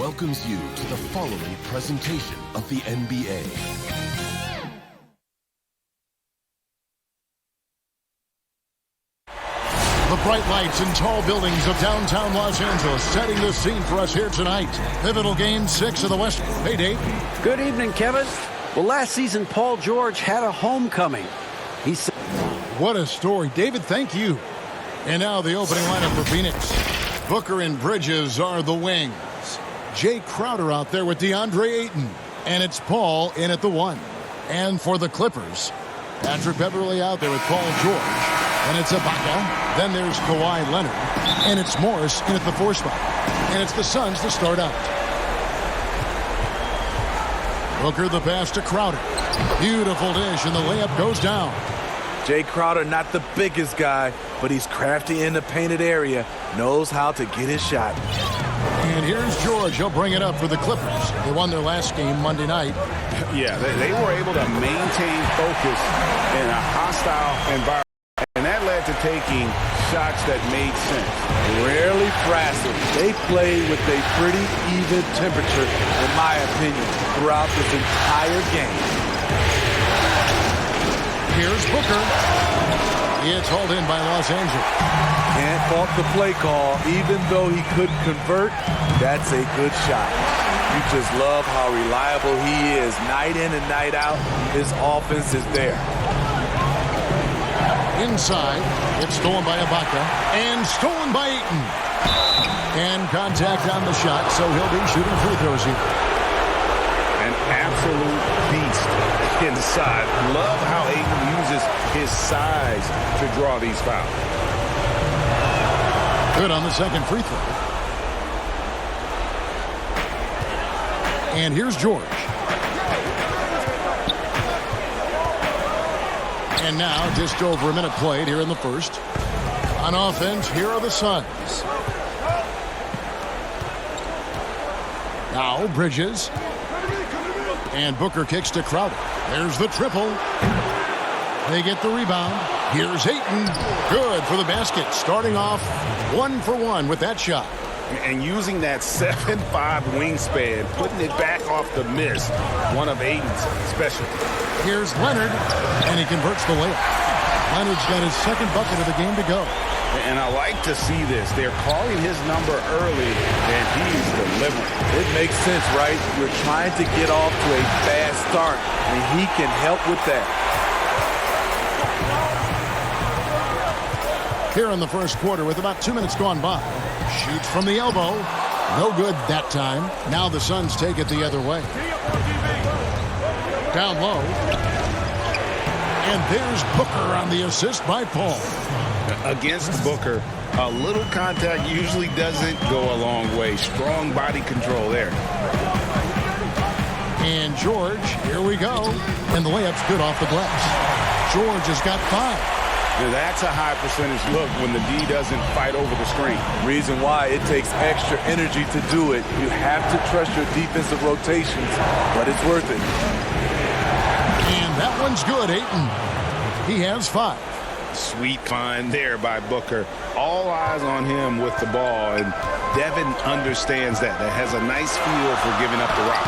welcomes you to the following presentation of the NBA. The bright lights and tall buildings of downtown Los Angeles setting the scene for us here tonight. Pivotal Game 6 of the West. Hey, Dave. Good evening, Kevin. Well, last season, Paul George had a homecoming. What a story. David, thank you. And now the opening lineup for Phoenix. Booker and Bridges are the wings. Jay Crowder out there with DeAndre Ayton. And it's Paul in at the 1. And for the Clippers, Patrick Beverly out there with Paul George. And it's Ibaka. Then there's Kawhi Leonard. And it's Morris in at the 4 spot. And it's the Suns to start out. Booker the pass to Crowder. Beautiful dish, and the layup goes down. Jay Crowder, not the biggest guy, but he's crafty in the painted area, knows how to get his shot. And here's George. He'll bring it up for the Clippers. They won their last game Monday night. Yeah, they were able to maintain focus in a hostile environment, and that led to taking shots that made sense. Rarely frazzled. They play with a pretty even temperature, in my opinion, throughout this entire game. Here's Booker. It's hauled in by Los Angeles. Can't fault the play call. Even though he couldn't convert, that's a good shot. You just love how reliable he is. Night in and night out, his offense is there. Inside, it's stolen by Ibaka. And stolen by Ayton. And contact on the shot, so he'll be shooting free throws here. An absolute beast inside. Love how Ayton uses his size to draw these fouls. Good on the second free throw. And here's George. And now just over a minute played here in the first. On offense, here are the Suns. Now Bridges. And Booker kicks to Crowder. There's the triple. They get the rebound. Here's Ayton. Good for the basket. Starting off 1 for 1 with that shot. And using that 7'5" wingspan, putting it back off the miss, one of Ayton's specialties. Here's Leonard, and he converts the layup. Leonard's got his second bucket of the game to go. And I like to see this. They're calling his number early, and he's delivering. It makes sense, right? You're trying to get off to a fast start, and he can help with that. Here in the first quarter with about 2 minutes gone by. Shoots from the elbow. No good that time. Now the Suns take it the other way. Down low. And there's Booker on the assist by Paul. Against Booker, a little contact usually doesn't go a long way. Strong body control there. And George, here we go. And the layup's good off the glass. George has got 5. Now that's a high percentage look when the D doesn't fight over the screen. Reason why it takes extra energy to do it. You have to trust your defensive rotations, but it's worth it. And that one's good, Ayton. He has 5. Sweet find there by Booker. All eyes on him with the ball, and Devin understands that. That has a nice feel for giving up the rock.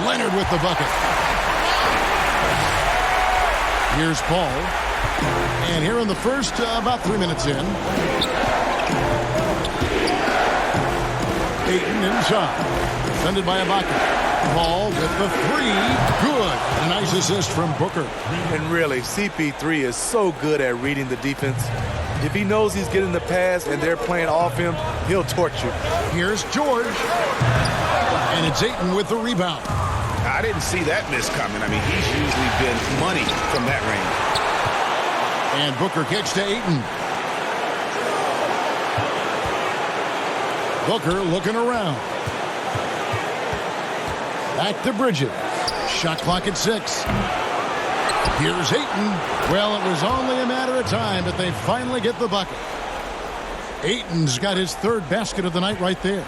Leonard with the bucket. Here's Paul. And here in the first, about 3 minutes in. Ayton inside. Defended by Ibaka. Paul with the 3. Good. A nice assist from Booker. And really, CP3 is so good at reading the defense. If he knows he's getting the pass and they're playing off him, he'll torch you. Here's George. And it's Ayton with the rebound. I didn't see that miss coming. I mean, he's usually been money from that range. And Booker kicks to Ayton. Booker looking around. Back to Bridges. Shot clock at 6. Here's Ayton. Well, it was only a matter of time, but they finally get the bucket. Ayton's got his 3rd basket of the night right there.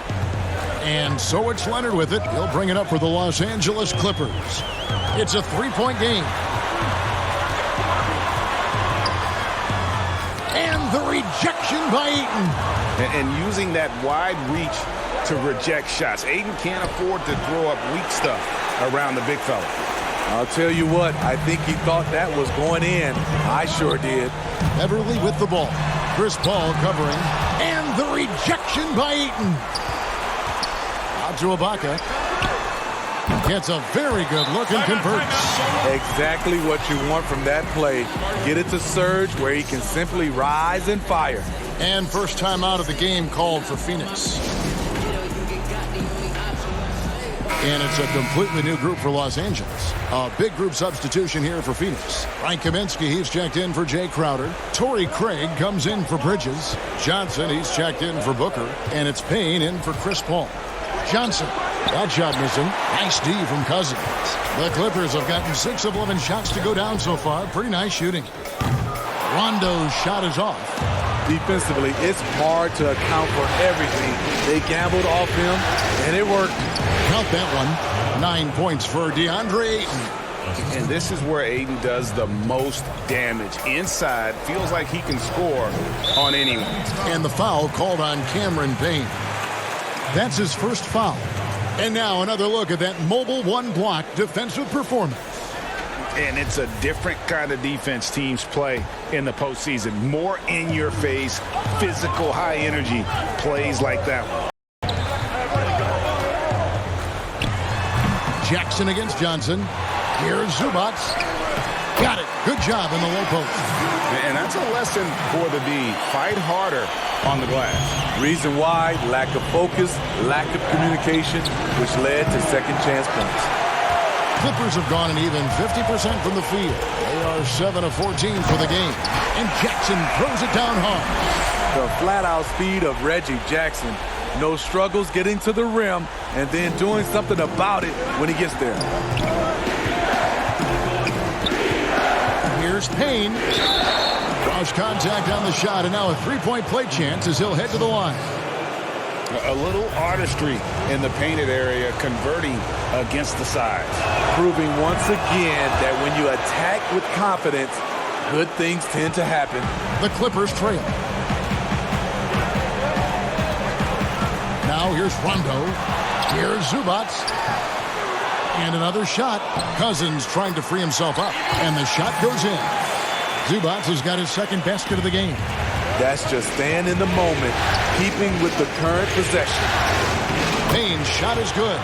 And so it's Leonard with it. He'll bring it up for the Los Angeles Clippers. It's a 3-point game. And the rejection by Ayton. And using that wide reach to reject shots. Ayton can't afford to throw up weak stuff around the big fella. I'll tell you what, I think he thought that was going in. I sure did. Beverly with the ball. Chris Paul covering. And the rejection by Ayton. Out to Ibaka. Gets a very good look and converts. Exactly what you want from that play. Get it to Serge where he can simply rise and fire. And first time out of the game called for Phoenix. And it's a completely new group for Los Angeles. A big group substitution here for Phoenix. Frank Kaminsky, he's checked in for Jay Crowder. Torrey Craig comes in for Bridges. Johnson, he's checked in for Booker. And it's Payne in for Chris Paul. Johnson, that shot missing. Nice D from Cousins. The Clippers have gotten 6 of 11 shots to go down so far. Pretty nice shooting. Rondo's shot is off. Defensively, it's hard to account for everything. They gambled off him, and it worked. Count that one. 9 points for DeAndre Ayton. And this is where Ayton does the most damage. Inside, feels like he can score on anyone. And the foul called on Cameron Payne. That's his first foul. And now another look at that mobile one-block defensive performance. And it's a different kind of defense teams play in the postseason. More in-your-face, physical, high-energy plays like that one. Jackson against Johnson. Here's Zubac. Got it. Good job in the low post. And that's a lesson for the D. Fight harder on the glass. Reason why, lack of focus, lack of communication, which led to second chance points. Clippers have gone an even 50% from the field. They are 7 of 14 for the game. And Jackson throws it down hard. The flat-out speed of Reggie Jackson. No struggles getting to the rim and then doing something about it when he gets there. Here's Payne. Cross contact on the shot, and now a three-point play chance as he'll head to the line. A little artistry in the painted area, converting against the sides. Proving once again that when you attack with confidence, good things tend to happen. The Clippers trail. Now here's Rondo. Here's Zubac. And another shot. Cousins trying to free himself up. And the shot goes in. Zubac has got his second basket of the game. That's just staying in the moment, keeping with the current possession. Payne's shot is good.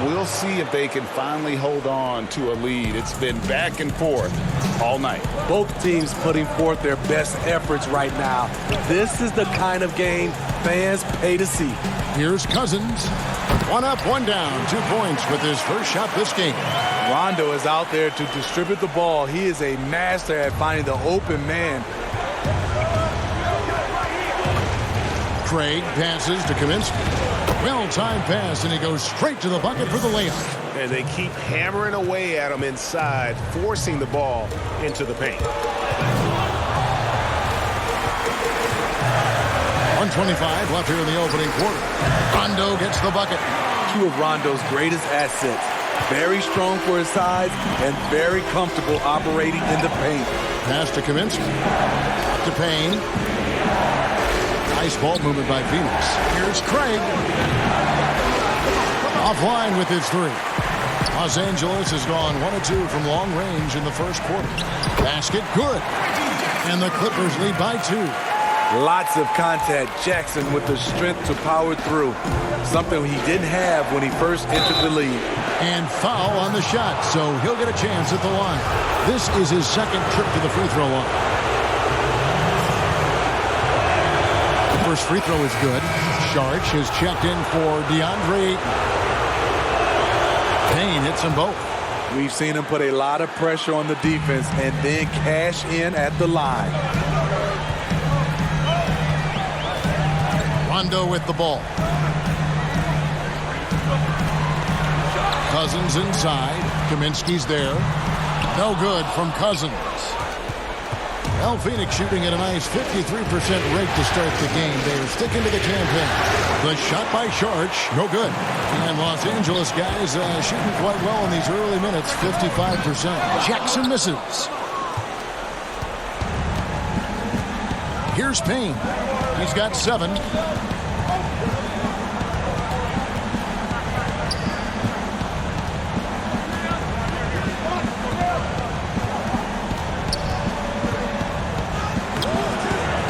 We'll see if they can finally hold on to a lead. It's been back and forth all night. Both teams putting forth their best efforts right now. This is the kind of game fans pay to see. Here's Cousins. 1 up, 1 down. 2 points with his first shot this game. Rondo is out there to distribute the ball. He is a master at finding the open man. Craig passes to Kaminsky. Well-timed pass, and he goes straight to the bucket for the layup. And they keep hammering away at him inside, forcing the ball into the paint. 1:25 left here in the opening quarter. Rondo gets the bucket. Two of Rondo's greatest assets. Very strong for his size and very comfortable operating in the paint. Pass to Kaminsky. To Payne. Nice ball movement by Phoenix. Here's Craig. Offline with his three. Los Angeles has gone 1 of 2 from long range in the first quarter. Basket good. And the Clippers lead by 2. Lots of contact. Jackson with the strength to power through. Something he didn't have when he first entered the league. And foul on the shot, so he'll get a chance at the line. This is his second trip to the free throw line. The first free throw is good. Sharch has checked in for DeAndre Ayton. Payne hits them both. We've seen him put a lot of pressure on the defense and then cash in at the line. Rondo with the ball. Cousins inside. Kaminsky's there. No good from Cousins. Well, Phoenix shooting at a nice 53% rate to start the game. They're sticking to the campaign. The shot by Sharch, no good. And Los Angeles guys shooting quite well in these early minutes, 55%. Jackson misses. Here's Payne. He's got 7.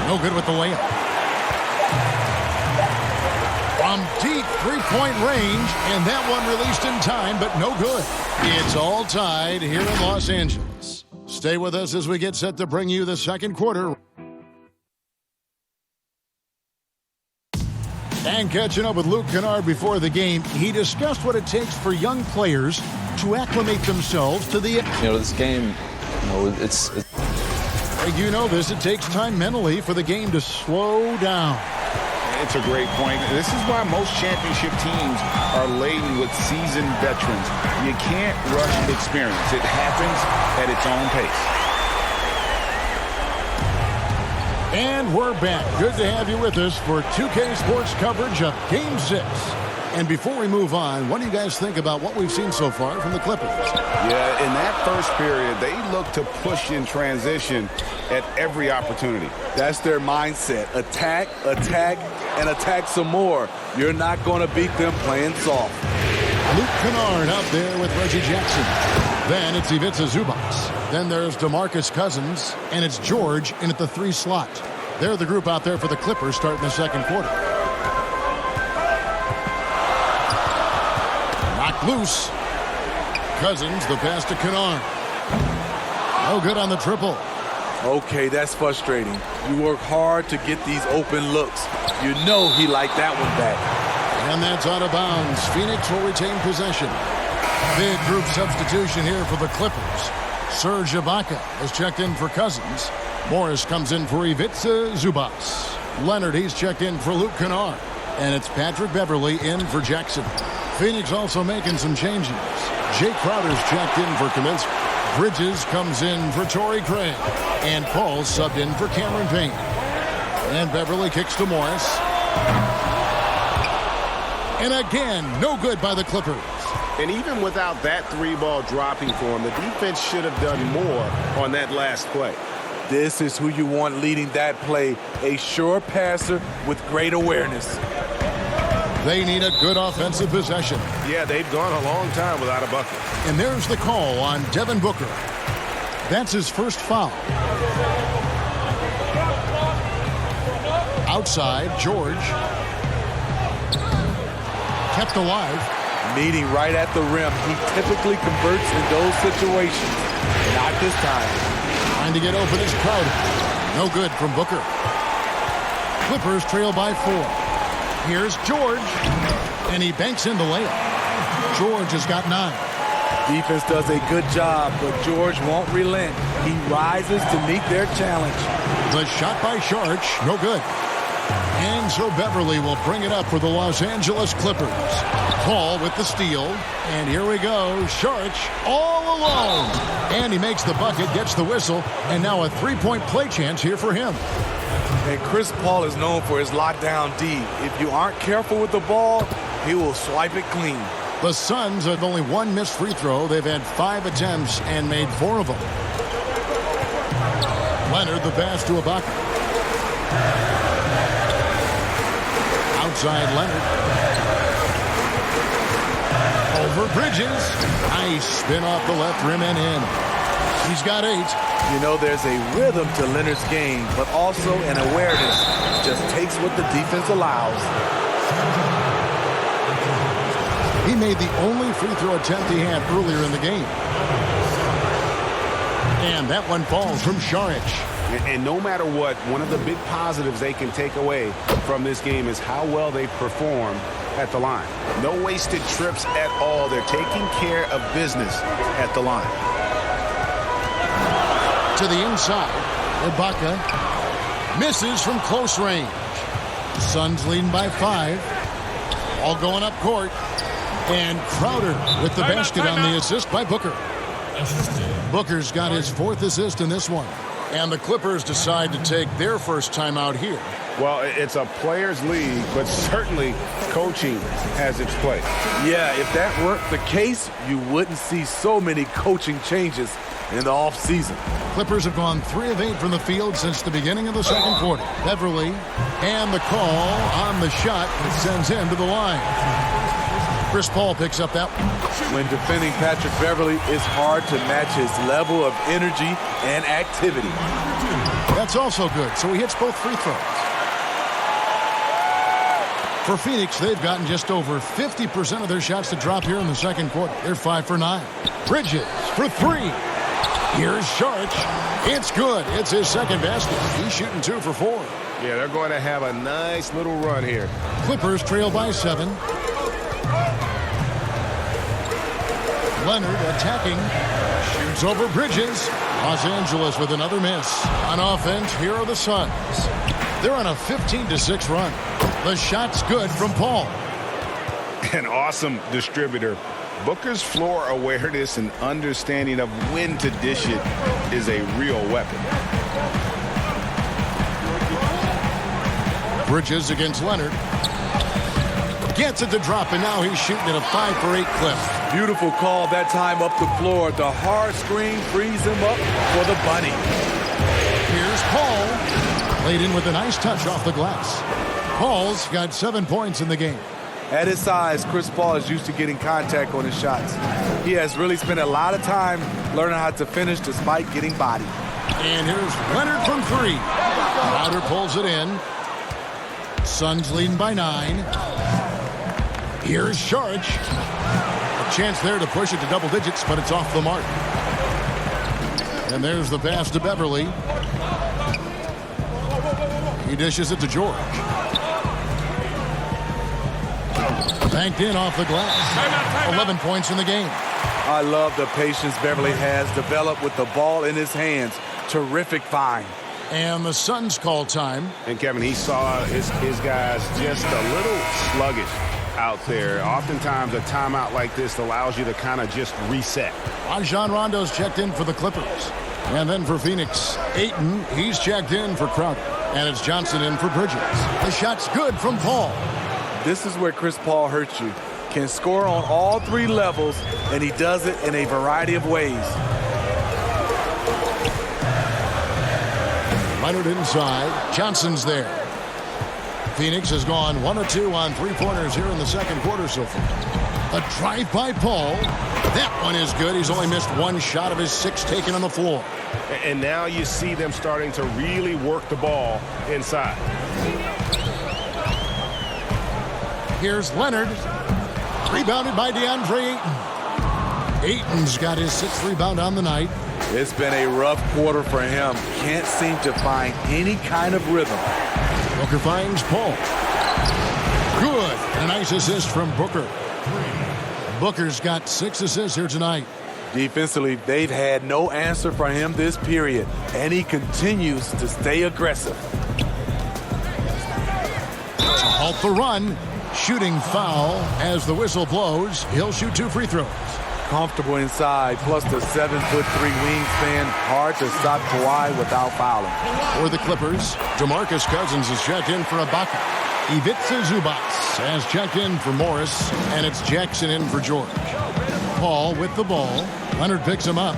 No good with the layup. From deep three-point range, and that one released in time, but no good. It's all tied here in Los Angeles. Stay with us as we get set to bring you the second quarter. And catching up with Luke Kennard before the game, he discussed what it takes for young players to acclimate themselves to the... This game, it's You know this, it takes time mentally for the game to slow down. It's a great point. This is why most championship teams are laden with seasoned veterans. You can't rush experience. It happens at its own pace. And we're back. Good to have you with us for 2K Sports coverage of Game 6. And before we move on, what do you guys think about what we've seen so far from the Clippers? Yeah, in that first period, they looked to push in transition at every opportunity. That's their mindset. Attack, attack, and attack some more. You're not going to beat them playing soft. Luke Kennard out there with Reggie Jackson. Then it's Ivica Zubac. Then there's DeMarcus Cousins, and it's George in at the 3 slot. They're the group out there for the Clippers starting the second quarter. Knocked loose. Cousins, the pass to Kennard. No good on the triple. Okay, that's frustrating. You work hard to get these open looks. You know he liked that one back. And that's out of bounds. Phoenix will retain possession. Big group substitution here for the Clippers. Serge Ibaka has checked in for Cousins. Morris comes in for Ivica Zubac. Leonard, he's checked in for Luke Kennard. And it's Patrick Beverley in for Jackson. Phoenix also making some changes. Jay Crowder's checked in for Kaminsky. Bridges comes in for Torrey Craig. And Paul's subbed in for Cameron Payne. And Beverley kicks to Morris. And again, no good by the Clippers. And even without that 3-ball dropping for him, the defense should have done more on that last play. This is who you want leading that play. A sure passer with great awareness. They need a good offensive possession. Yeah, they've gone a long time without a bucket. And there's the call on Devin Booker. That's his first foul. Outside, George. Kept alive. Meeting right at the rim. He typically converts in those situations. Not this time. Trying to get open is Crowder. No good from Booker. Clippers trail by 4. Here's George. And he banks in the layup. George has got 9. Defense does a good job, but George won't relent. He rises to meet their challenge. The shot by Sharch, no good. And so Beverley will bring it up for the Los Angeles Clippers. Paul with the steal. And here we go. Sharch all alone. And he makes the bucket, gets the whistle. And now a 3-point play chance here for him. And Chris Paul is known for his lockdown D. If you aren't careful with the ball, he will swipe it clean. The Suns have only 1 missed free throw. They've had 5 attempts and made 4 of them. Leonard the pass to Ibaka. Outside Leonard. Over Bridges. Nice spin off the left rim and in. He's got 8. You know, there's a rhythm to Leonard's game, but also an awareness. Just takes what the defense allows. He made the only free throw attempt he had earlier in the game. And that one falls from Saric. And no matter what, one of the big positives they can take away from this game is how well they perform at the line. No wasted trips at all. They're taking care of business at the line. To the inside, Ibaka misses from close range. Suns leading by 5. All going up court. And Crowder with the basket on the assist by Booker. Booker's got his 4th assist in this one. And the Clippers decide to take their first time out here. Well, it's a players' league, but certainly coaching has its place. Yeah, if that weren't the case, you wouldn't see so many coaching changes in the offseason. Clippers have gone 3 of 8 from the field since the beginning of the second quarter. Beverley, and the call on the shot that sends him to the line. Chris Paul picks up that one. When defending Patrick Beverley, it's hard to match his level of energy and activity. That's also good, so he hits both free throws. For Phoenix, they've gotten just over 50% of their shots to drop here in the second quarter. They're 5 for 9. Bridges for 3. Here's Sharch. It's good. It's his second basket. He's shooting 2 for 4. Yeah, they're going to have a nice little run here. Clippers trail by 7. Leonard attacking. Shoots over Bridges. Los Angeles with another miss. On offense, here are the Suns. They're on a 15-6 run. The shot's good from Paul. An awesome distributor. Booker's floor awareness and understanding of when to dish it is a real weapon. Bridges against Leonard. Gets it to drop, and now he's shooting at a 5 for 8 clip. Beautiful call that time up the floor. The hard screen frees him up for the bunny. Here's Paul. Laid in with a nice touch off the glass. Paul's got 7 points in the game. At his size, Chris Paul is used to getting contact on his shots. He has really spent a lot of time learning how to finish despite getting bodied. And here's Leonard from 3. Crowder pulls it in. Suns leading by 9. Here's Sharch. A chance there to push it to double digits, but it's off the mark. And there's the pass to Beverly. He dishes it to George. Banked in off the glass. 11 points in the game. I love the patience Beverly has developed with the ball in his hands. Terrific find. And the Suns call time. And Kevin, he saw his guys just a little sluggish out there. Oftentimes a timeout like this allows you to kind of just reset. Rajon Rondo's checked in for the Clippers. And then for Phoenix, Ayton, he's checked in for Crowder. And it's Johnson in for Bridges. The shot's good from Paul. This is where Chris Paul hurts you. Can score on all 3 levels, and he does it in a variety of ways. Leonard inside. Johnson's there. Phoenix has gone 1 of 2 on 3-pointers here in the second quarter so far. A drive by Paul. That one is good. He's only missed 1 shot of his 6 taken on the floor. And now you see them starting to really work the ball inside. Here's Leonard. Rebounded by DeAndre Ayton. Ayton's got his 6th rebound on the night. It's been a rough quarter for him. Can't seem to find any kind of rhythm. Booker finds Paul. Good. A nice assist from Booker. Booker's got 6 assists here tonight. Defensively, they've had no answer for him this period, and he continues to stay aggressive. To halt the run. Shooting foul as the whistle blows. He'll shoot 2 free throws. Comfortable inside, plus the 7'3" wingspan. Hard to stop Kawhi without fouling. For the Clippers, DeMarcus Cousins is checked in for Ibaka. Ivica Zubac has checked in for Morris, and it's Jackson in for George. Paul with the ball. Leonard picks him up.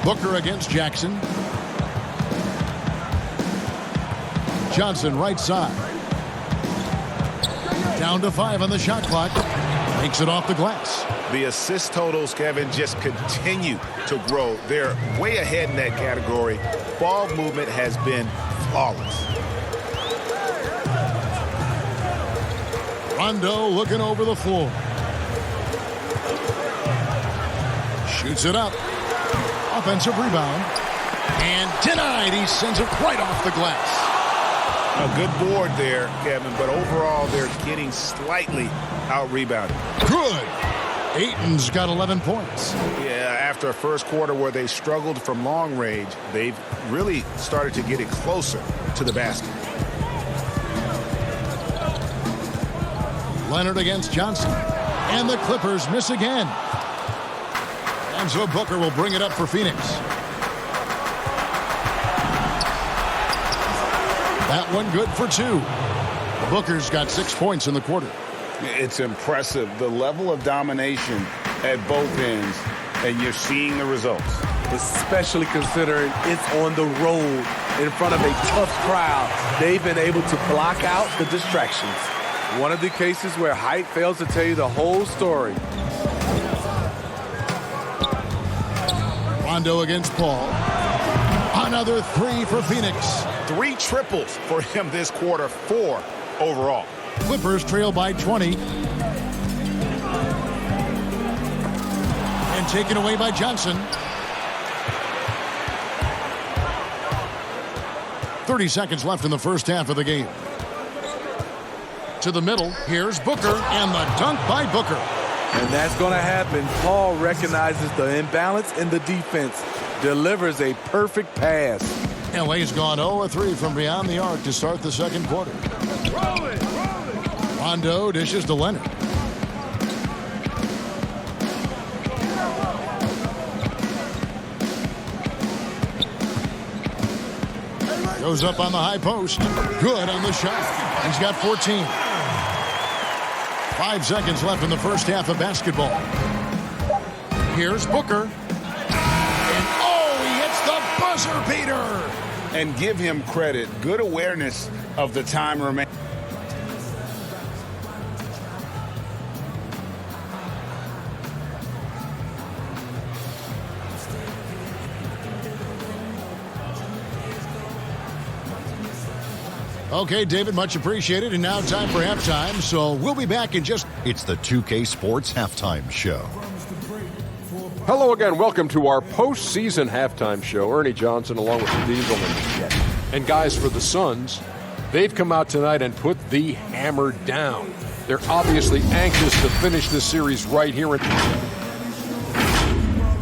Booker against Jackson. Johnson right side. Down to 5 on the shot clock. Makes it off the glass. The assist totals, Kevin, just continue to grow. They're way ahead in that category. Ball movement has been flawless. Rondo looking over the floor. Shoots it up. Offensive rebound. And denied. He sends it right off the glass. A good board there, Kevin, but overall they're getting slightly out-rebounded. Good. Ayton's got 11 points. Yeah, after a first quarter where they struggled from long range, they've really started to get it closer to the basket. Leonard against Johnson. And the Clippers miss again. And so Booker will bring it up for Phoenix. That one good for 2. Booker's got 6 points in the quarter. It's impressive, the level of domination at both ends, and you're seeing the results. Especially considering it's on the road in front of a tough crowd. They've been able to block out the distractions. One of the cases where height fails to tell you the whole story. Rondo against Paul. Another three for Phoenix. 3 triples for him this quarter, 4 overall. Clippers trail by 20. And taken away by Johnson. 30 seconds left in the first half of the game. To the middle, here's Booker, and the dunk by Booker. And that's going to happen. Paul recognizes the imbalance in the defense, delivers a perfect pass. LA's gone 0-3 from beyond the arc to start the second quarter. Rondo dishes to Leonard. Goes up on the high post. Good on the shot. He's got 14. 5 seconds left in the first half of basketball. Here's Booker. And he hits the buzzer beater. And give him credit. Good awareness of the time remaining. Okay, David, much appreciated. And now time for halftime, so we'll be back in just... It's the 2K Sports Halftime Show. Hello again. Welcome to our postseason halftime show. Ernie Johnson along with the Diesel and guys for the Suns. They've come out tonight and put the hammer down. They're obviously anxious to finish this series right here.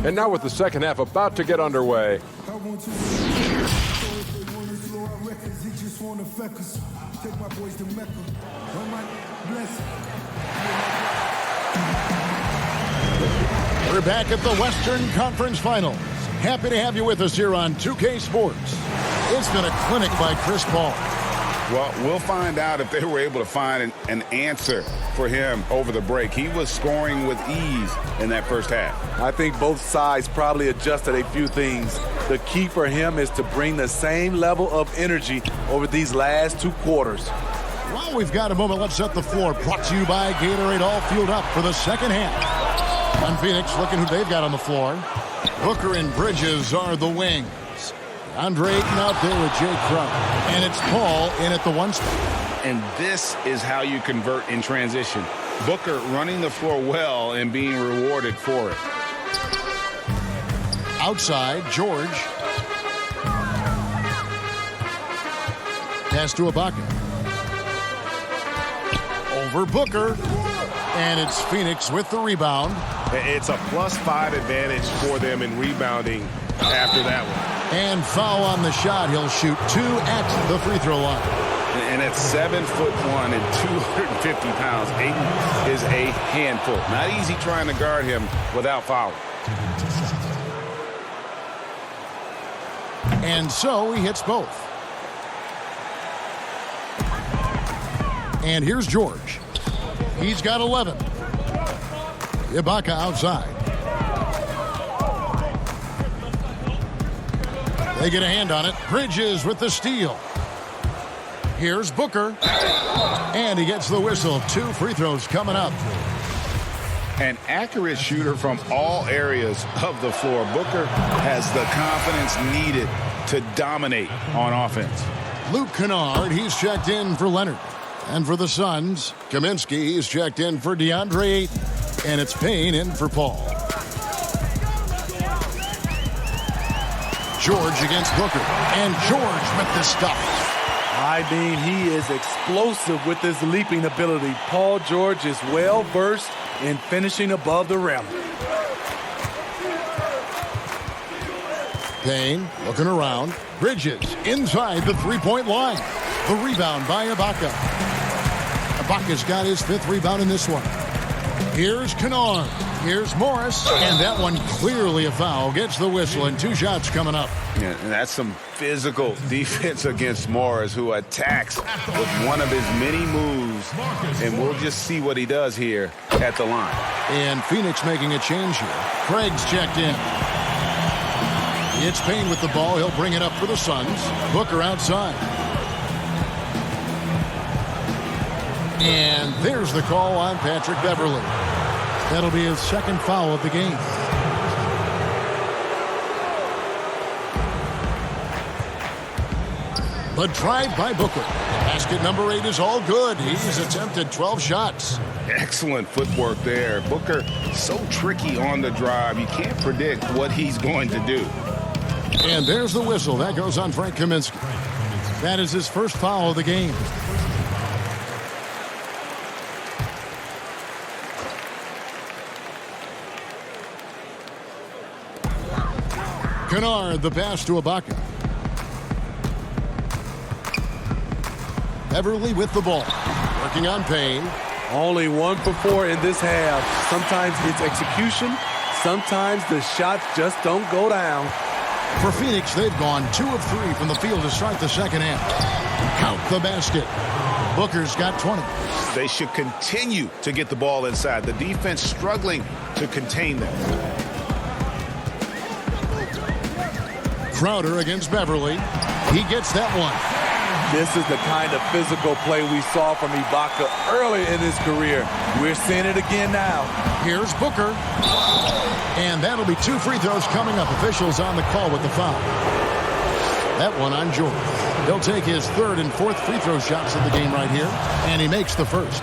And now with the second half about to get underway. We're back at the Western Conference Finals. Happy to have you with us here on 2K Sports. It's been a clinic by Chris Paul. Well, we'll find out if they were able to find an answer for him over the break. He was scoring with ease in that first half. I think both sides probably adjusted a few things. The key for him is to bring the same level of energy over these last 2 quarters. While we've got a moment, let's set the floor. Brought to you by Gatorade, all fueled up for the second half. On Phoenix, looking who they've got on the floor. Booker and Bridges are the wings. Andre Ayton out there with Jay Crowder. And it's Paul in at the 1 spot. And this is how you convert in transition. Booker running the floor well and being rewarded for it. Outside, George. Pass to Ibaka. Over Booker. And it's Phoenix with the rebound. It's a +5 advantage for them in rebounding after that one. And foul on the shot. He'll shoot 2 at the free throw line. And at 7'1" and 250 pounds, Ayton is a handful. Not easy trying to guard him without fouling. And so he hits both. And here's George. He's got 11. Ibaka outside. They get a hand on it. Bridges with the steal. Here's Booker. And he gets the whistle. 2 free throws coming up. An accurate shooter from all areas of the floor. Booker has the confidence needed to dominate on offense. Luke Kennard, he's checked in for Leonard. And for the Suns, Kaminsky, he's checked in for DeAndre Ayton. And it's Payne in for Paul. George against Booker. And George with the stuff. I mean, he is explosive with his leaping ability. Paul George is well-versed in finishing above the rim. Payne looking around. Bridges inside the three-point line. The rebound by Ibaka. Ibaka's got his 5th rebound in this one. Here's Kennard. Here's Morris. And that one clearly a foul. Gets the whistle and 2 shots coming up. Yeah, and that's some physical defense against Morris, who attacks with one of his many moves. And we'll just see what he does here at the line. And Phoenix making a change here. Craig's checked in. It's Payne with the ball. He'll bring it up for the Suns. Booker outside. And there's the call on Patrick Beverley. That'll be his 2nd foul of the game. The drive by Booker. Basket number 8 is all good. He's attempted 12 shots. Excellent footwork there. Booker, so tricky on the drive. You can't predict what he's going to do. And there's the whistle. That goes on Frank Kaminsky. That is his first foul of the game. Kennard, the pass to Ibaka. Beverly with the ball. Working on Payne. Only 1 for 4 in this half. Sometimes it's execution. Sometimes the shots just don't go down. For Phoenix, they've gone 2 of 3 from the field to start the second half. Count the basket. Booker's got 20. They should continue to get the ball inside. The defense struggling to contain them. Crowder against Beverly. He gets that one. This is the kind of physical play we saw from Ibaka early in his career. We're seeing it again now. Here's Booker. And that'll be 2 free throws coming up. Officials on the call with the foul. That one on George. He'll take his 3rd and 4th free throw shots of the game right here. And he makes the first.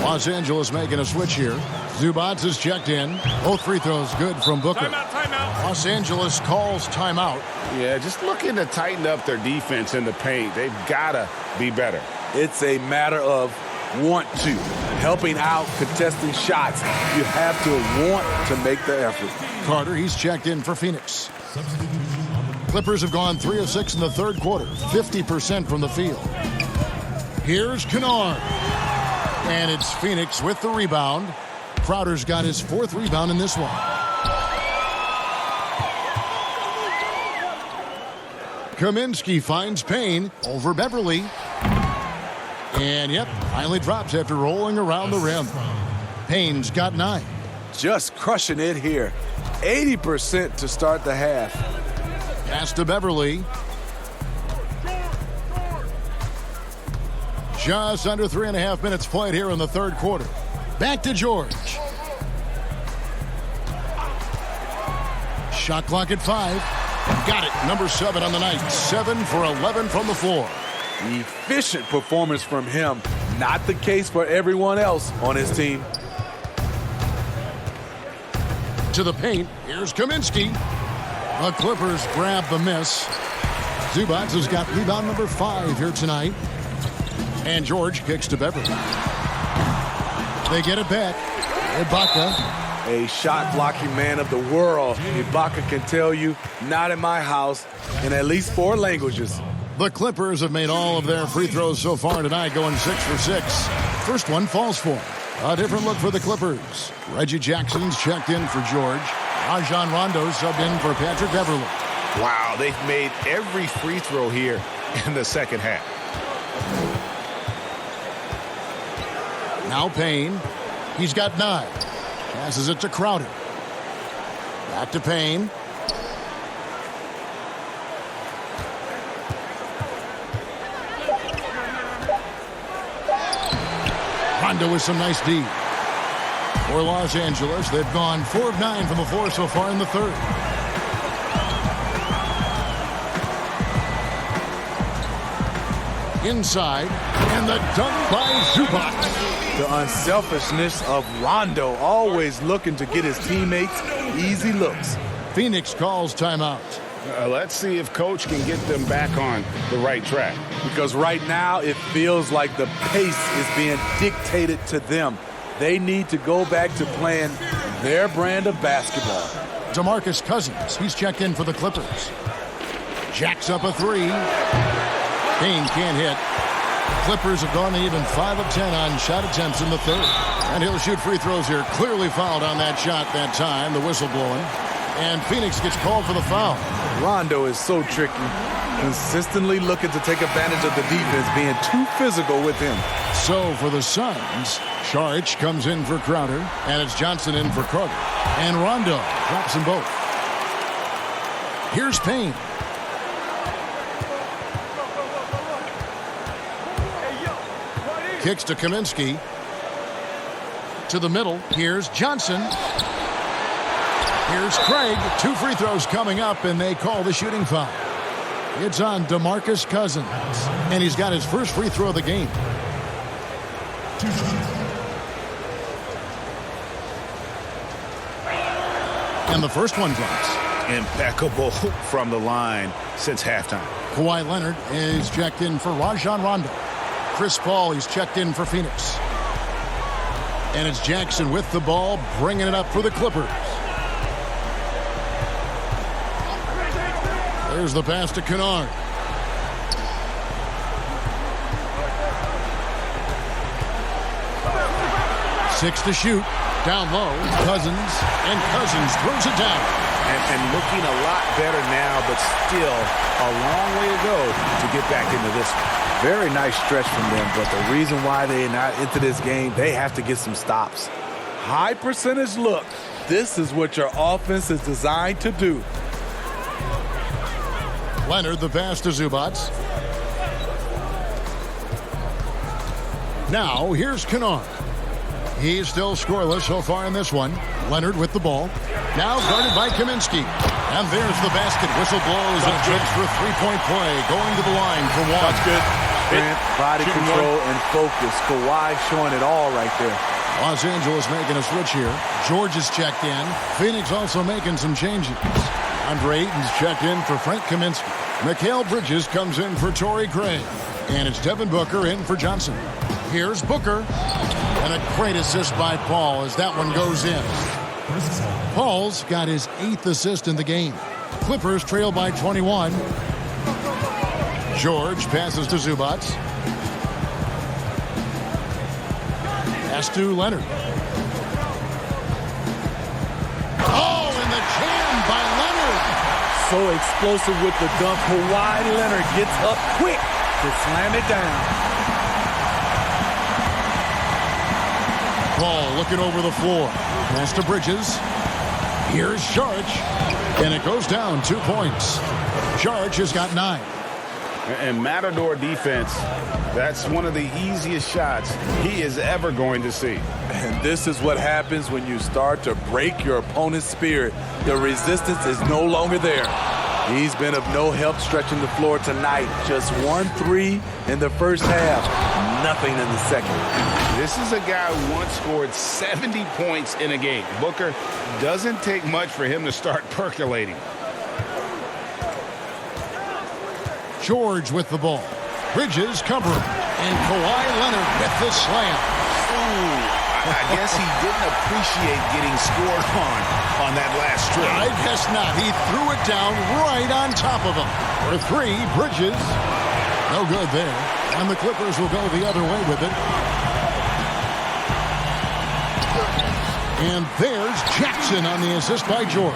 Los Angeles making a switch here. Zubac is checked in. Both free throws good from Booker. Timeout. Los Angeles calls timeout. Yeah, just looking to tighten up their defense in the paint. They've got to be better. It's a matter of want to. Helping out, contesting shots. You have to want to make the effort. Carter, he's checked in for Phoenix. Clippers have gone 3 of 6 in the 3rd quarter. 50% from the field. Here's Kennard. And it's Phoenix with the rebound. Crowder's got his 4th rebound in this one. Kaminsky finds Payne over Beverly. And, yep, finally drops after rolling around the rim. Payne's got 9. Just crushing it here. 80% to start the half. Pass to Beverly. Just under 3.5 minutes played here in the 3rd quarter. Back to George. Shot clock at 5. Got it. Number 7 on the night. 7 for 11 from the floor. Efficient performance from him. Not the case for everyone else on his team. To the paint. Here's Kaminsky. The Clippers grab the miss. Zubac has got rebound number 5 here tonight. And George kicks to Beverly. They get it back. Ibaka. A shot blocking man of the world. Ibaka can tell you, not in my house, in at least 4 languages. The Clippers have made all of their free throws so far tonight, going 6 for 6. First one falls for. A different look for the Clippers. Reggie Jackson's checked in for George. Rajon Rondo subbed in for Patrick Beverly. Wow, they've made every free throw here in the second half. Now Payne. He's got 9. Passes it to Crowder. Back to Payne. Rondo with some nice D. For Los Angeles, they've gone 4 of 9 from the floor so far in the 3rd. Inside, and the dunk by Zubac. The unselfishness of Rondo, always looking to get his teammates easy looks. Phoenix calls timeout. Let's see if Coach can get them back on the right track. Because right now it feels like the pace is being dictated to them. They need to go back to playing their brand of basketball. DeMarcus Cousins, he's checked in for the Clippers. Jacks up a 3. Payne can't hit. Clippers have gone even 5 of 10 on shot attempts in the 3rd. And he'll shoot free throws here. Clearly fouled on that shot that time. The whistle blowing. And Phoenix gets called for the foul. Rondo is so tricky. Consistently looking to take advantage of the defense being too physical with him. So for the Suns, Saric comes in for Crowder. And it's Johnson in for Carter. And Rondo drops them both. Here's Payne. Kicks to Kaminsky. To the middle. Here's Johnson. Here's Craig. 2 free throws coming up, and they call the shooting foul. It's on DeMarcus Cousins. And he's got his first free throw of the game. And the first one drops. Impeccable from the line since halftime. Kawhi Leonard is checked in for Rajon Rondo. Chris Paul, he's checked in for Phoenix. And it's Jackson with the ball, bringing it up for the Clippers. There's the pass to Kennard. Six to shoot. Down low. Cousins. And Cousins throws it down. And looking a lot better now, but still a long way to go to get back into this one. Very nice stretch from them, but the reason why they're not into this game, they have to get some stops. High percentage look. This is what your offense is designed to do. Leonard, the pass to Zubac. Now, here's Kennard. He's still scoreless so far in this one. Leonard with the ball. Now guarded by Kaminsky. And there's the basket. Whistle blows and trips for a three-point play. Going to the line for one. That's good. Strength, body control, and focus. Kawhi showing it all right there. Los Angeles making a switch here. George is checked in. Phoenix also making some changes. Andre Ayton's checked in for Frank Kaminsky. Mikal Bridges comes in for Torrey Craig. And it's Devin Booker in for Johnson. Here's Booker. And a great assist by Paul as that one goes in. Paul's got his 8th assist in the game. Clippers trail by 21. George passes to Zubac. Pass to Leonard. Oh, and the jam by Leonard. So explosive with the dunk. Kawhi Leonard gets up quick to slam it down. Paul looking over the floor. Pass to Bridges. Here's Sharge. And it goes down 2 points. Sharge has got 9. And Matador defense, that's one of the easiest shots he is ever going to see. And this is what happens when you start to break your opponent's spirit. The resistance is no longer there. He's been of no help stretching the floor tonight. Just 1-3 in the first half. Nothing in the second. This is a guy who once scored 70 points in a game. Booker, doesn't take much for him to start percolating. George with the ball. Bridges covering. And Kawhi Leonard with the slam. Ooh, I guess he didn't appreciate getting scored on that last strike. I guess not. He threw it down right on top of him. For 3, Bridges. No good there. And the Clippers will go the other way with it. And there's Jackson on the assist by George.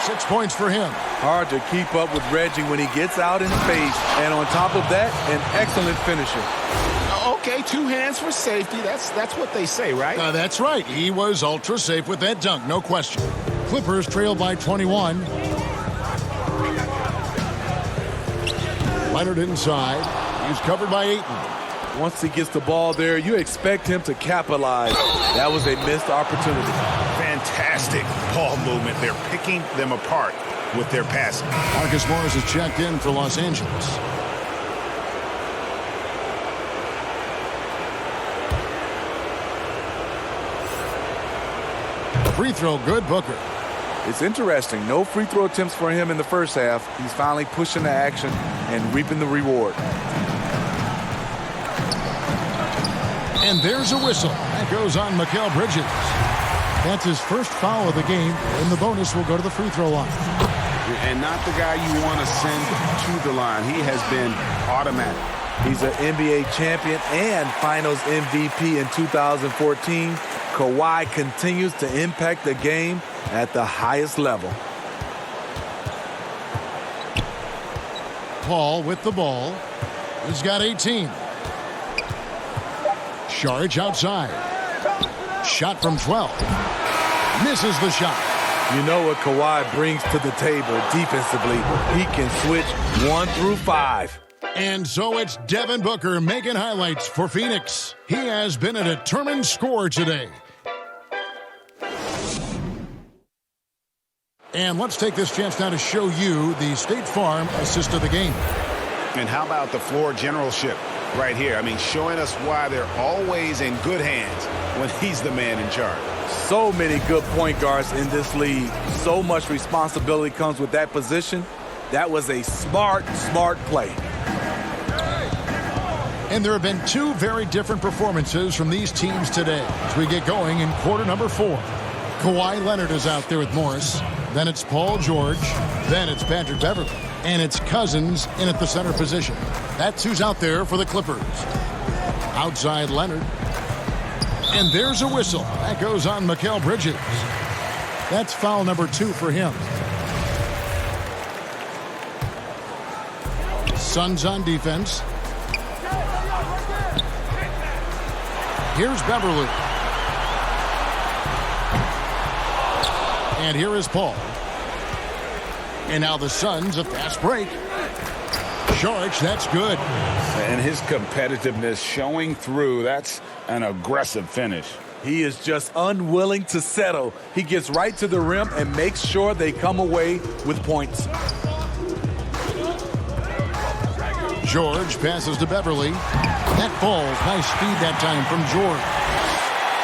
6 points for him. Hard to keep up with Reggie when he gets out in space. And on top of that, an excellent finisher. Okay, 2 hands for safety. That's what they say, right? That's right. He was ultra safe with that dunk, no question. Clippers trail by 21. Leonard inside. He's covered by Ayton. Once he gets the ball there, you expect him to capitalize. That was a missed opportunity. Fantastic ball movement. They're picking them apart with their passing. Marcus Morris is checked in for Los Angeles. Free throw good, Booker. It's interesting. No free throw attempts for him in the first half. He's finally pushing the action and reaping the reward. And there's a whistle. That goes on Mikal Bridges. That's his first foul of the game, and the bonus will go to the free throw line. And not the guy you want to send to the line. He has been automatic. He's an NBA champion and Finals MVP in 2014. Kawhi continues to impact the game at the highest level. Paul with the ball. He's got 18. Sharge outside. Shot from 12. Misses the shot. You know what Kawhi brings to the table defensively. He can switch 1 through 5. And so it's Devin Booker making highlights for Phoenix. He has been a determined scorer today. And let's take this chance now to show you the State Farm assist of the game. And how about the floor generalship right here? I mean, showing us why they're always in good hands when he's the man in charge. So many good point guards in this league. So much responsibility comes with that position. That was a smart play. And there have been two very different performances from these teams today as we get going in quarter number 4. Kawhi Leonard is out there with Morris. Then it's Paul George. Then it's Patrick Beverley. And it's Cousins in at the center position. That's who's out there for the Clippers. Outside Leonard. And there's a whistle. That goes on Mikal Bridges. That's foul number 2 for him. Suns on defense. Here's Beverley. And here is Paul. And now the Suns, a fast break. George, that's good. And his competitiveness showing through. That's an aggressive finish. He is just unwilling to settle. He gets right to the rim and makes sure they come away with points. George passes to Beverley. That falls. Nice speed that time from George.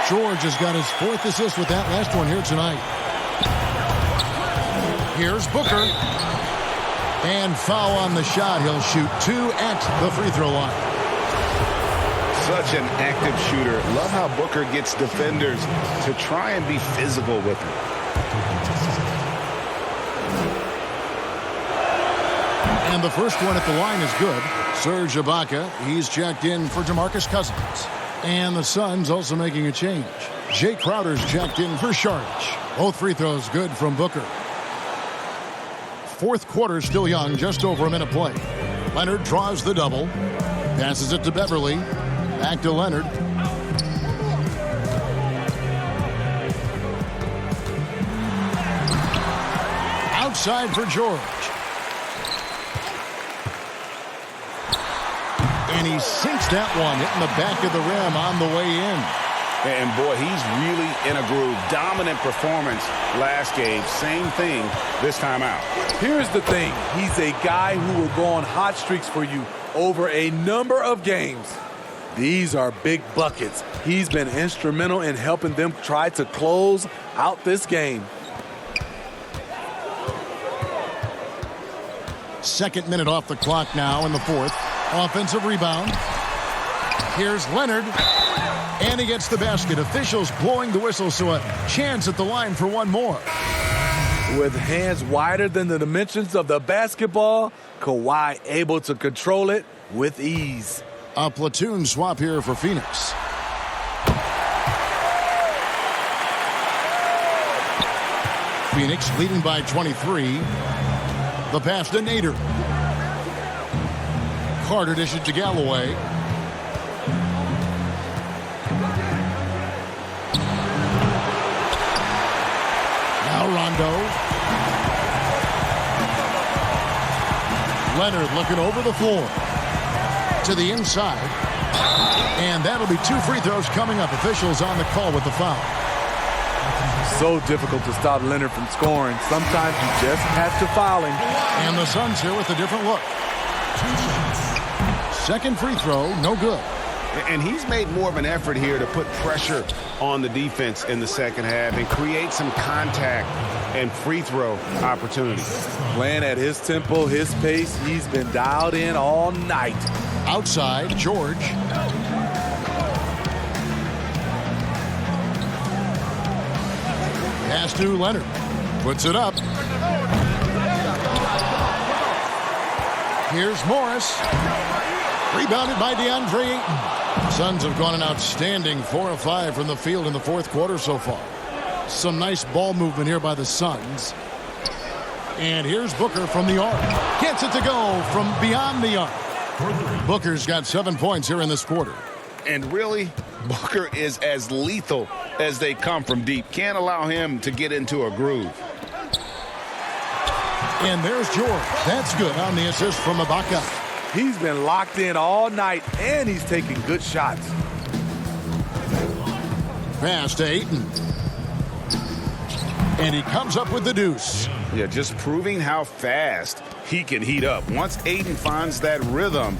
George has got his 4th assist with that last one here tonight. Here's Booker. And foul on the shot. He'll shoot 2 at the free throw line. Such an active shooter. Love how Booker gets defenders to try and be physical with him. And the first one at the line is good. Serge Ibaka, he's checked in for DeMarcus Cousins. And the Suns also making a change. Jay Crowder's checked in for Saric. Both free throws good from Booker. 4th quarter still young, just over a minute play. Leonard draws the double. Passes it to Beverley. Back to Leonard. Outside for George. And he sinks that one, hitting the back of the rim on the way in. And boy, he's really in a groove. Dominant performance last game. Same thing this time out. Here's the thing. He's a guy who will go on hot streaks for you over a number of games. These are big buckets. He's been instrumental in helping them try to close out this game. 2nd minute off the clock now in the 4th. Offensive rebound. Here's Leonard. And he gets the basket. Officials blowing the whistle, so a chance at the line for one more. With hands wider than the dimensions of the basketball, Kawhi able to control it with ease. A platoon swap here for Phoenix. Phoenix leading by 23. The pass to Nader. Carter dishes to Galloway. Now Rondo. Leonard looking over the floor. To the inside. And that'll be 2 free throws coming up. Officials on the call with the foul. So difficult to stop Leonard from scoring. Sometimes you just have to foul him. And the Suns here with a different look. 2nd free throw, no good. And he's made more of an effort here to put pressure on the defense in the 2nd half and create some contact and free throw opportunities. Playing at his tempo, his pace, he's been dialed in all night. Outside, George. Pass to Leonard. Puts it up. Here's Morris. Rebounded by DeAndre Ayton. Suns have gone an outstanding 4 of 5 from the field in the 4th quarter so far. Some nice ball movement here by the Suns. And here's Booker from the arc. Gets it to go from beyond the arc. Booker's got 7 points here in this quarter. And really, Booker is as lethal as they come from deep. Can't allow him to get into a groove. And there's George. That's good on the assist from Ibaka. He's been locked in all night, and he's taking good shots. Pass to Ayton. And he comes up with the deuce. Yeah, just proving how fast he can heat up. Once Aiden finds that rhythm,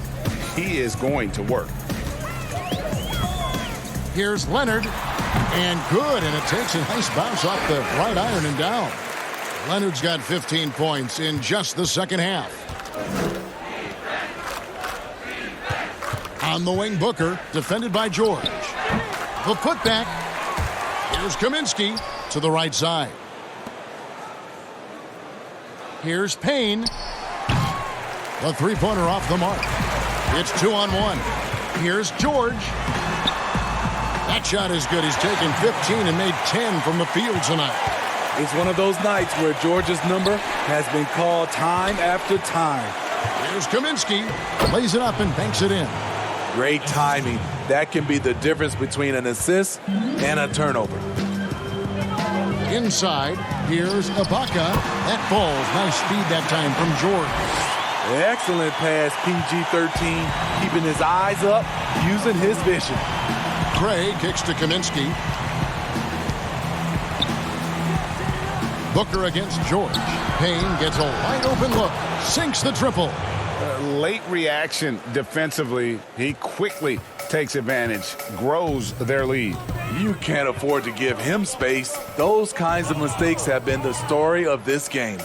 he is going to work. Here's Leonard. And good, and it takes a nice bounce off the right iron and down. Leonard's got 15 points in just the second half. On the wing, Booker, defended by George. The putback. Here's Kaminsky to the right side. Here's Payne. The three-pointer off the mark. It's 2-on-1. Here's George. That shot is good. He's taken 15 and made 10 from the field tonight. It's one of those nights where George's number has been called time after time. Here's Kaminsky. Lays it up and banks it in. Great timing. That can be the difference between an assist and a turnover. Inside, here's Ibaka. That falls. Nice speed that time from George. Excellent pass, PG-13. Keeping his eyes up, using his vision. Gray kicks to Kaminsky. Booker against George. Payne gets a wide open look. Sinks the triple. Late reaction defensively. He quickly takes advantage, grows their lead. You can't afford to give him space. Those kinds of mistakes have been the story of this game.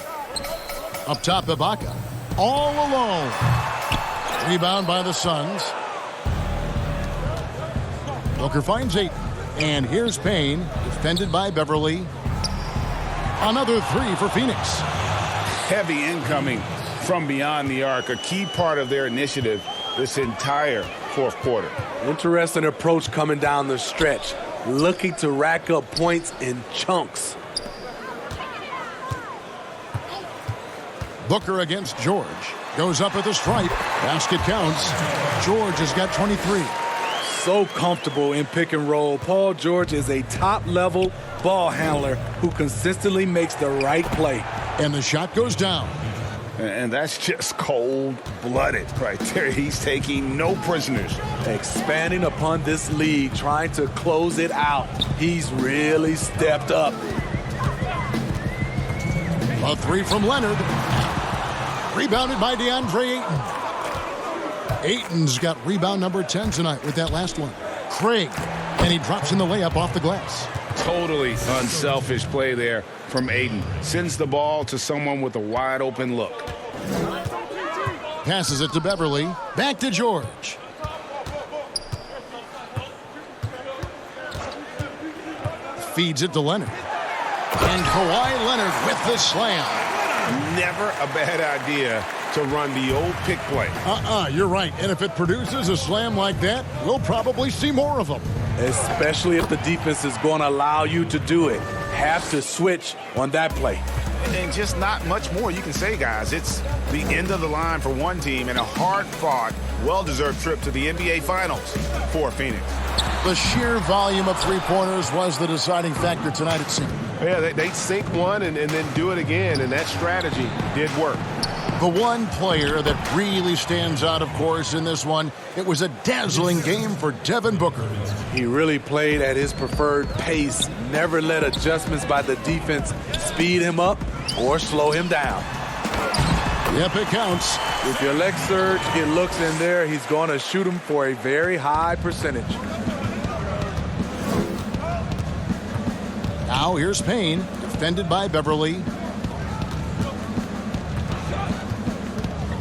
Up top, Ibaka. All alone. Rebound by the Suns. Booker finds 8. And here's Payne, defended by Beverly. Another 3 for Phoenix. Heavy incoming from beyond the arc, a key part of their initiative this entire fourth quarter. Interesting approach coming down the stretch, looking to rack up points in chunks. Booker against George. Goes up at the stripe. Basket counts. George has got 23. So comfortable in pick and roll. Paul George is a top-level ball handler who consistently makes the right play. And the shot goes down. And that's just cold-blooded right there. He's taking no prisoners. Expanding upon this lead, trying to close it out. He's really stepped up. A 3 from Leonard. Rebounded by DeAndre Ayton. Ayton's got rebound number 10 tonight with that last one. Craig, and he drops in the layup off the glass. Totally unselfish play there from Ayton. Sends the ball to someone with a wide open look. Passes it to Beverly. Back to George. Feeds it to Leonard. And Kawhi Leonard with the slam. Never a bad idea to run the old pick play. You're right. And if it produces a slam like that, we'll probably see more of them. Especially if the defense is going to allow you to do it. Have to switch on that play. And just not much more you can say, guys. It's the end of the line for one team and a hard-fought, well-deserved trip to the NBA Finals for Phoenix. The sheer volume of three-pointers was the deciding factor tonight, it seemed. Yeah, they sink one and then do it again, and that strategy did work. The one player that really stands out, of course, in this one, it was a dazzling game for Devin Booker. He really played at his preferred pace, never let adjustments by the defense speed him up or slow him down. Yep, it counts. If your leg surge, get looks in there, he's going to shoot him for a very high percentage. Now here's Payne, defended by Beverly.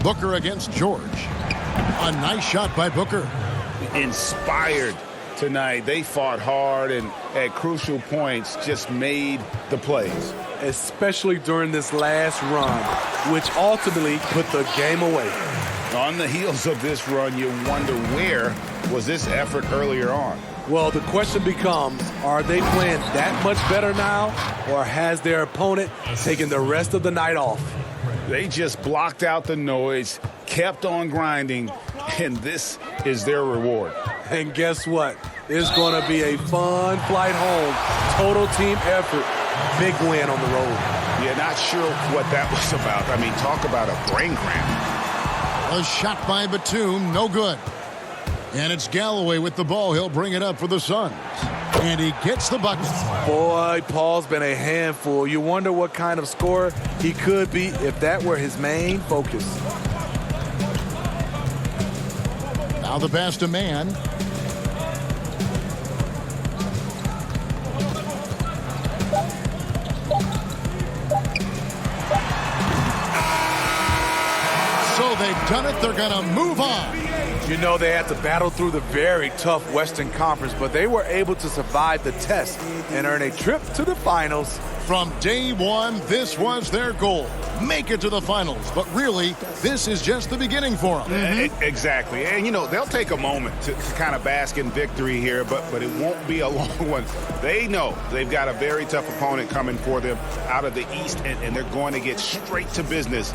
Booker against George. A nice shot by Booker. Inspired tonight. They fought hard and at crucial points just made the plays. Especially during this last run, which ultimately put the game away. On the heels of this run, you wonder where was this effort earlier on? Well, the question becomes, are they playing that much better now, or has their opponent taken the rest of the night off? They just blocked out the noise, kept on grinding, and this is their reward. And guess what? It's going to be a fun flight home. Total team effort. Big win on the road. Yeah, not sure what that was about. I mean, talk about a brain cramp. A shot by Batum, no good. And it's Galloway with the ball. He'll bring it up for the Suns. And he gets the bucket. Boy, Paul's been a handful. You wonder what kind of scorer he could be if that were his main focus. Now the pass to man. So they've done it. They're going to move on. You know, they had to battle through the very tough Western Conference, but they were able to survive the test and earn a trip to the finals. From day one, this was their goal. Make it to the finals. But really, this is just the beginning for them. Exactly. And, you know, they'll take a moment to kind of bask in victory here, but it won't be a long one. They know they've got a very tough opponent coming for them out of the East, and they're going to get straight to business.